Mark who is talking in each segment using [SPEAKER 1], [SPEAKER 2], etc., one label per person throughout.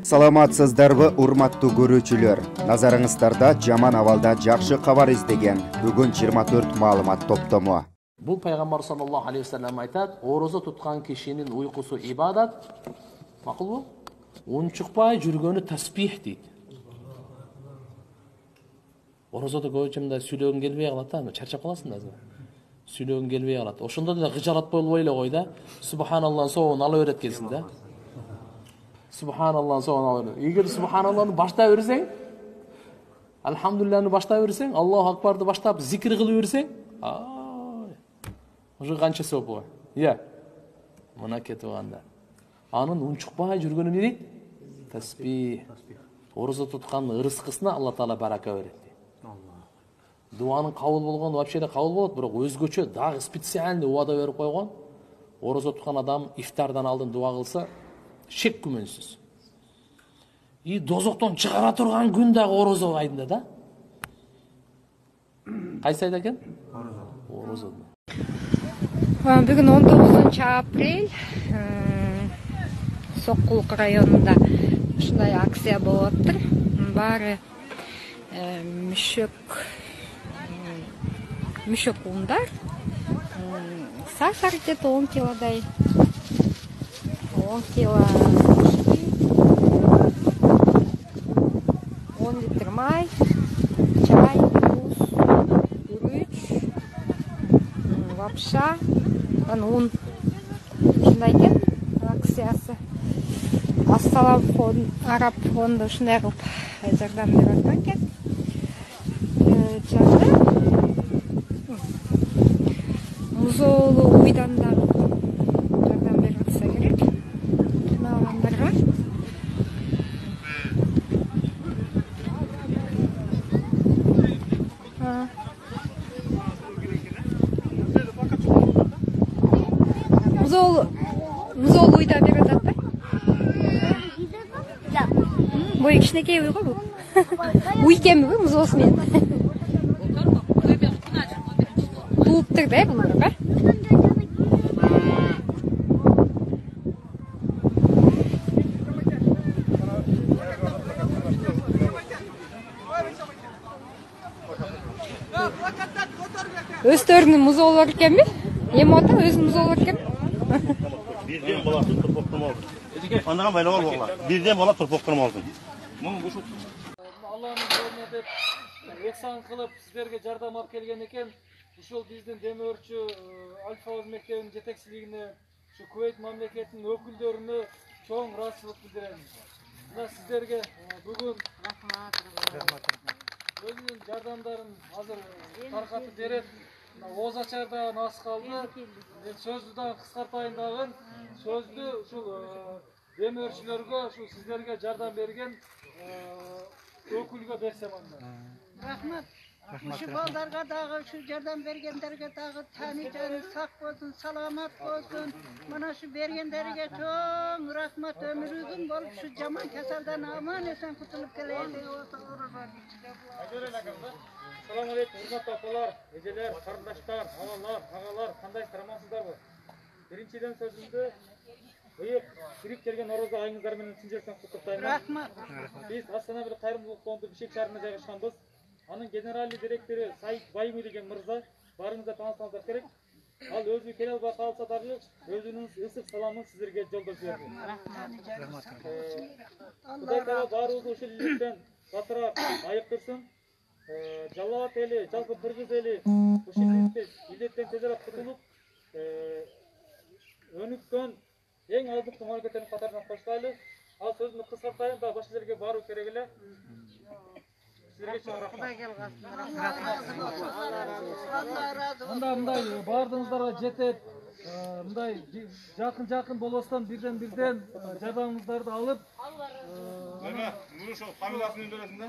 [SPEAKER 1] Саламатсыздарбы, урматтуу көрүүчүлөр. Назарыңыздарда жаман абалда жакшы кабар издеген бүгүн 24 маалымат топтому.
[SPEAKER 2] Бул пайгамбар саллаллаху алейхи вассалам айтат, орозо туткан кишинин уйкусу ибадат, макулбу? Унчукпай жүргөнү таспих дейт. Орозодо көбүнчө мындай сүйлөгүң келбей калат да, чарчап каласың да. Сүйлөгүң келбей калат. Ошондо да гыжалат болбой эле кой да. Субханаллахын соогун ала берет экенсиң да. Субханаллахын соогун ала берет. Эгер субханаллахны баштай берсең, альхамдулиллахны баштай берсең, Аллаху акбарды баштап зикир кылып берсең, уже канча сооп го. Иә. Мына кетип калганда. Анын унчукпай жүргөнү эмне дейт? Таспих. Орозо туткан ырыскысына Алла Таала барака берет. Дуанын кабыл болгону вообще да кабыл болот, бирок өзгөчө дагы специальный убада берип койгон. Орозо туткан адам ифтардан алдын дуа кылса, шек күмөнсүз. И дозоктон чыгара турган күн дагы орозо айында да. Кайсы айда экен? Орозо.
[SPEAKER 3] Бүгүн 19 апрель Сокулук районунда ушундай акция болуп атыр. Баары мүшөк ундар. Сахар где-то 10 килодай. 10 кило 10 литр май, чай, туз, күрүч, лапша, ун. Ушундай экен акциясы. Ассалам араб фонду ушундай кылып жардам берип аткан экен. Музоолу уйдан дагы жардам берип атса керек. Кыйналгандарга. Музоолу уйда берип атат. Бой кичинекей уй го бул. Уй кемби музоосу менен. Тууптур да булар, ба? Өздөрүнүн музоолору экенби? Эми ата өзүнүн музоолору экен.
[SPEAKER 4] Birden bola turpokturma oldu. Anlagan bayram ol bola. Birden bola turpokturma oldu.
[SPEAKER 5] Allah'ın izniyle dep eksan kılıp sizlerge jardam alып kelgen eken. Ушул биздин демөөрчү Альфа мектебинин жетекчилигине, şu Kuveyt мамлекетинин өкүлдөрүнө чоң ыраазычылык билдирем. Мына сиздерге бүгүн рахмат. Өзүнүн жардамдарын азыр таркатып берет. Оз ачарда нас калды. Мен сөздү да кыскартайын дагы. Сөздү ушул демөөрчүлөргө, ушул сиздерге жардам берген өкүлгө берсем анда.
[SPEAKER 6] Рахмат. Şu ballarga dağı, şu jardam bergenlerge dağı tani canı sak olsun, salamat olsun. Mana şu bergenlerge çoğun rahmat ömrü uzun bolup şu jaman kasaldan aman esen kutulup keleydi.
[SPEAKER 5] Assalamu aleykum, hurmatly apalar, ejeler, karındaşlar, ağalar, kanday salamatсыздарбы? Биринчиден сөзүмдү быйыл кирип келген орозо айыңыздар менен чын жүрөктөн куттуктайм.
[SPEAKER 6] Рахмат.
[SPEAKER 5] Биз Астана бир кайрымдуулук фонду Бишкек шаарында жайгашканбыз. Анын генеральный директору Саид Байми деген мырза барыңыздар таанысаңыздар керек. Ал өзү келе албай калса дагы өзүнүн ысык саламын сиздерге жолдоп берди.
[SPEAKER 6] Рахмат.
[SPEAKER 5] Кудай таала баарыбызды ушул иликтен батыраак айыктырсын. Жалаат эли, жалпы кыргыз эли ушул илеттен тезирээк кутулуп, өнүккөн эң алдыңкы мамлекеттердин катарына коштайлы. Ал сөзүмдү кыскартайын да башка жерге баруу керек эле. Мындай бардыңыздарга жетет. Мындай жакын болбостон бирден жардамыңыздарды алып.
[SPEAKER 4] Мына ошо фамилиясын бересиң да.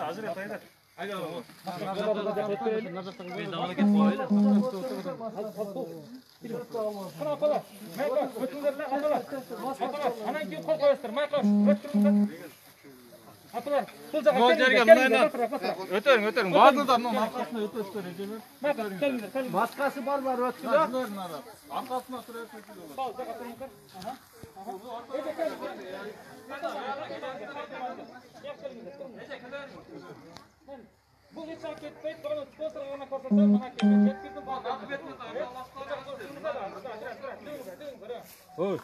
[SPEAKER 4] Азыр айтайын. Айда.
[SPEAKER 5] Апалар, бұл жаққа
[SPEAKER 7] Бұл жерге мынайынан өтерің. Бардыдан мына арқасына өтөштөр эжелер.
[SPEAKER 5] Маскасы бар өткүлө.
[SPEAKER 7] Арқасына тұрып
[SPEAKER 5] Бал жаққа тұрыңыздар. Бұл еш жақ кетпейді, бұны толтырғана көрсетсем, мына кетпейді. Жеткіздің
[SPEAKER 7] Ой.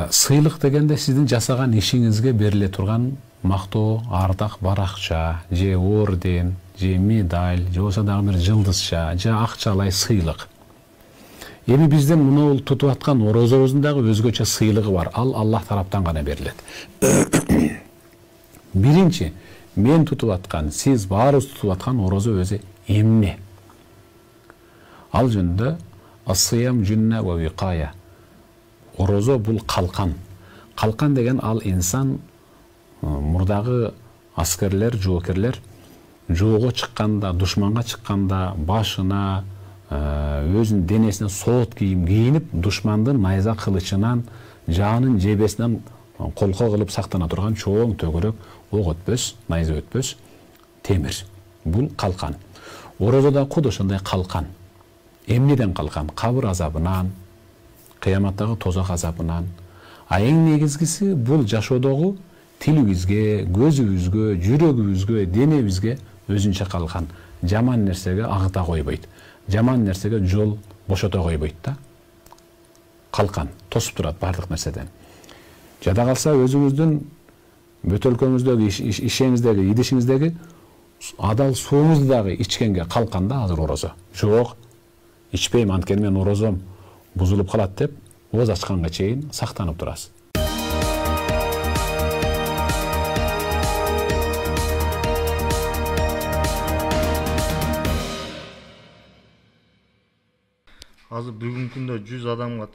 [SPEAKER 8] Сыйлық дегенде сіздің жасаған ишиңизге бериле турган мактоо, ардак, баракча, же орден, же медаль, же болсо дагы бир жылдызча, же акчалай сыйлык. Эми биздин мына тутуп аткан орозобуздун дагы өзгөчө сыйлыгы бар. Ал Аллах тараптан гана берилет. Биринчи, мен тутуп аткан, сиз баарыбыз тутуп аткан орозо өзү эмне? Ал жөнүндө ас-сыям жунна ва викая. Орозо бул калкан. Калкан деген ал инсан мурдагы аскерлер, жоокерлер жоого чыкканда, душманга чыкканда башына, өзүнүн денесине соот кийим кийинип, душмандын найза кылычынан, жанын жебесинен колко кылып сактана турган чоң төгөрөк, ок өтпөс, найза өтпөс темир. Бул калкан. Орозодо куд ошондой калкан. Эмнеден калкан? Кабыр азабынан, кыяматтагы тозак азабынан. А эң негизгиси бул жашоодогу тилибизге, көзүбүзгө, жүрөгүбүзгө, денебизге өзүнчө калкан. Жаман нерсеге агыта койбойт. Жаман нерсеге жол бошото койбойт да. Калкан тосуп турат бардык нерседен. Жада калса өзүңүздүн бөтөлкөңүздөгү, ишеңиздеги, идишиңиздеги адал сууңузду дагы ичкенге калкан да азыр орозо. Жок, ичпейм, анткени мен орозом бузулуп калат деп, ооз ачканга чейин сактанып турасыз.
[SPEAKER 4] Азыр бүгүнкү күндө 100 адамга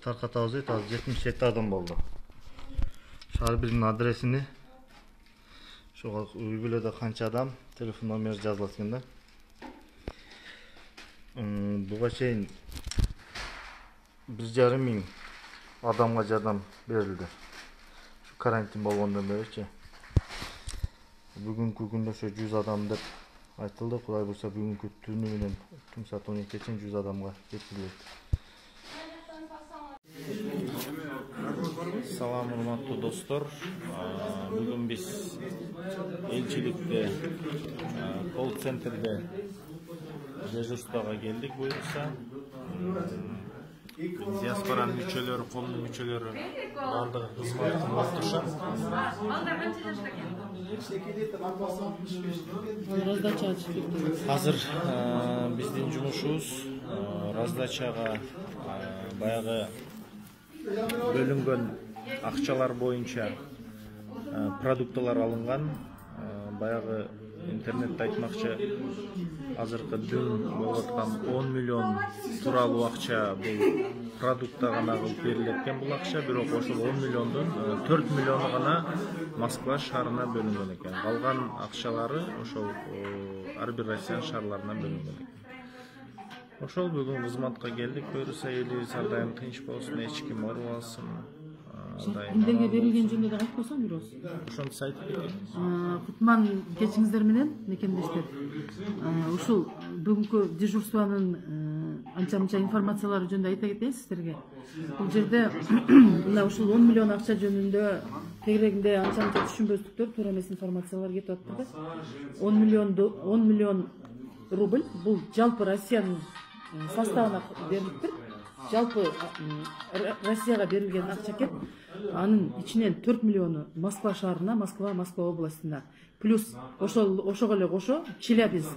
[SPEAKER 4] таркатабыз дейт, азыр 77 адам болду. Ар биринин адресини, ошого үй бүлөдө канча адам, телефон номери жазылат экен да. Буга чейин 1,5 миң адамга жардам берилди. Şu карантин болгондон беричи. Бүгүнкү күндө ошо 100 адам деп айтылды. Кудай буйрса бүгүнкү түнү менен түн саат 12 чейин 100 адамга жеткирилет. Салам, урматтуу достор. Бүгүн биз элчиликте, колл-центрде дежурствага келдик буйрса. Диаспоранын мүчөлөрү, коомдун мүчөлөрү бардыгы кызмат кылмакташат. Азыр биздин жумушубуз раздачага баягы бөлүнгөн акчалар боюнча продукталар алынган. Баягы интернетте айтмакчы, азыркы дүн болуп аткан 10 миллион тууралуу акча бул продуктка гана кылып берилет экен. Бул акча бирок ошол 10 миллиондун 4 миллиону гана Москва шаарына бөлүнгөн экен. Калган акчалары ошол ар бир Россия шаарларынан бөлүнгөн экен. Ошол бүгүн кызматка келдик. Буйрса элибиз ар дайым тынч болсун, эч ким оорубасын.
[SPEAKER 9] Кимдерге берилген жөнүндө айтып койсоң бирөөз.
[SPEAKER 4] Ошону айтып кетейин.
[SPEAKER 9] Кутман кечиңиздер менен мекендештер. Ушул бүгүнкү дежурствонун анча-мынча информациялары жөнүндө айта кетейин сиздерге. Бул жерде мына ушул 10 миллион акча жөнүндө тегерегинде анча-мынча түшүнбөстүктөр, туура эмес информациялар кетип атты да. 10 миллион рубль бул жалпы Россиянын составына берилиптир. Жалпы Россияга берилген акча экен. Анын ичинен 4 миллиону Москва шаарына, Москва областына. Плюс ошого эле кошо Челябинск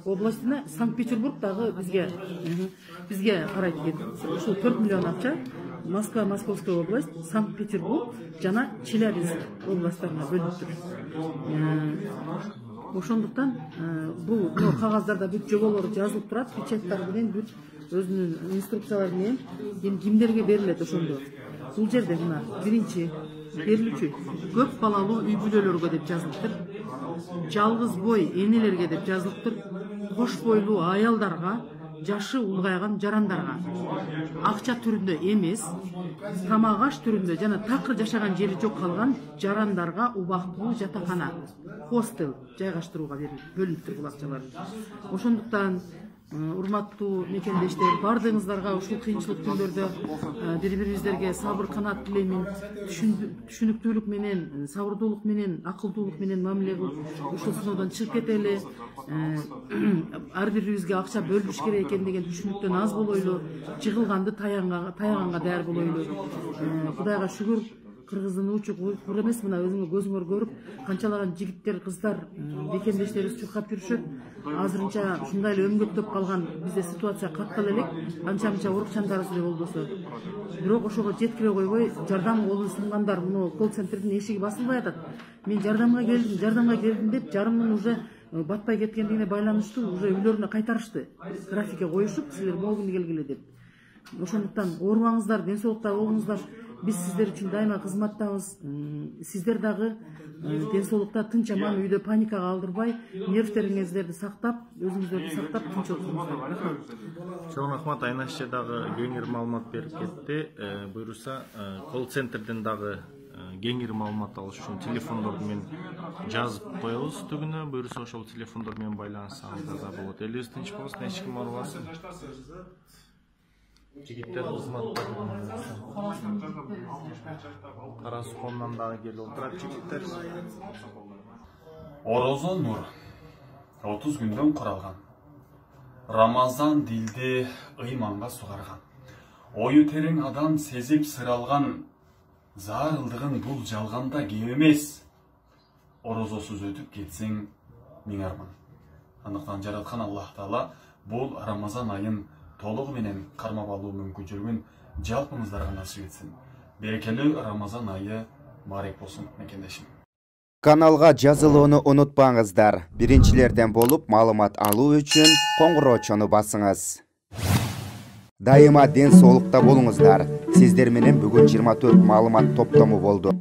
[SPEAKER 9] областына, Санкт-Петербург дагы бизге карайт экен. Ушул 4 миллион акча Москва, Московская область, Санкт-Петербург жана Челябинск областтарына бөлүнүптүр. Ошондуктан бул кагаздарда бүт жоболор жазылып турат, печаттар менен бүт өзүнүн инструкциялары менен кимдерге берилет ошондо. Бул жерде мына биринчи берилүүчү көп балалуу үй бүлөлөргө деп жазылыптыр. Жалгыз бой энелерге деп жазылыптыр. Кош бойлуу аялдарга, жашы улгайган жарандарга акча түрүндө эмес, тамак аш түрүндө жана такыр жашаган жери жок калган жарандарга убактылуу жатакана, хостел жайгаштырууга бөлүнүптүр бул акчалар. Ошондуктан урматтуу мекендештер, бардыгыңыздарга ушул кыйынчылык күндөрдө бири-бириңиздерге сабыр канат тилеймин, түшүнүктүүлүк менен, сабырдуулук менен, акылдуулук менен мамиле кылып, ушул сыноодон чыгып кетели. Ар бирибизге акча бөлүш керек экен деген түшүнүктөн аз болойлу, жыгылганды таяганга даяр болойлу. Кудайга шүгүр, кыргыздын учу кур эмес, мына өзүңөр көзүңөр көрүп, канчалаган жигиттер, кыздар, мекендештерибиз чуркап жүрүшөт. Азырынча ушундай эле өмгөттөп калган бизде ситуация каттала элек, анча-мынча урукчандарыбыз эле болбосо. Бирок ошого жеткире койбой, жардам колу сунгандар, муну колл-центрдин эшиги басылбай атат. Мен жардамга келдим деп, жарымдын уже батпай кеткендигине байланыштуу уже үйлөрүнө кайтарышты. Графикке коюшуп, силер могу күнү келгиле деп. Ошондуктан оорубаңыздар, ден соолукта болуңуздар. Биз сиздер үчүн дайыма кызматтабыз. Сиздер дагы ден соолукта тынч аман үйдө паникага алдырбай, нервтериңиздерди сактап, өзүңүздөрдү сактап тынч отуруңуздар.
[SPEAKER 4] Чоң рахмат, Айнаш дагы кеңир маалымат берип кетти. Буюрса, колл-центрден дагы кеңир маалымат алыш үчүн телефондорду мен жазып коебуз түгүнө. Буюрса ошол телефондор менен байланыссаңыздар да болот. Элибиз тынч болсун, эч ким оорубасын. Жигиттер кызматтар Кара Сукондан дагы келип отурат жигиттер.
[SPEAKER 10] Орозо нур 30 күндөн куралган. Рамазан дилди ыйманга сугарган. Ою терең адам сезип сыралган. Зарылдыгын бул жалганда кеп эмес. Орозосуз өтүп кетсең миң арман. Андыктан жараткан Аллах Таала бул Рамазан айын толугу менен кармап алуу мүмкүнчүлүгүн жалпыңыздарга насип этсин. Берекелүү Рамазан айы барек болсун мекендешим.
[SPEAKER 1] Каналга жазылууну унутпаңыздар. Биринчилерден болуп маалымат алуу үчүн коңгуроочону басыңыз. Дайыма ден соолукта болуңуздар. Сиздер менен бүгүн 24 маалымат топтому болду.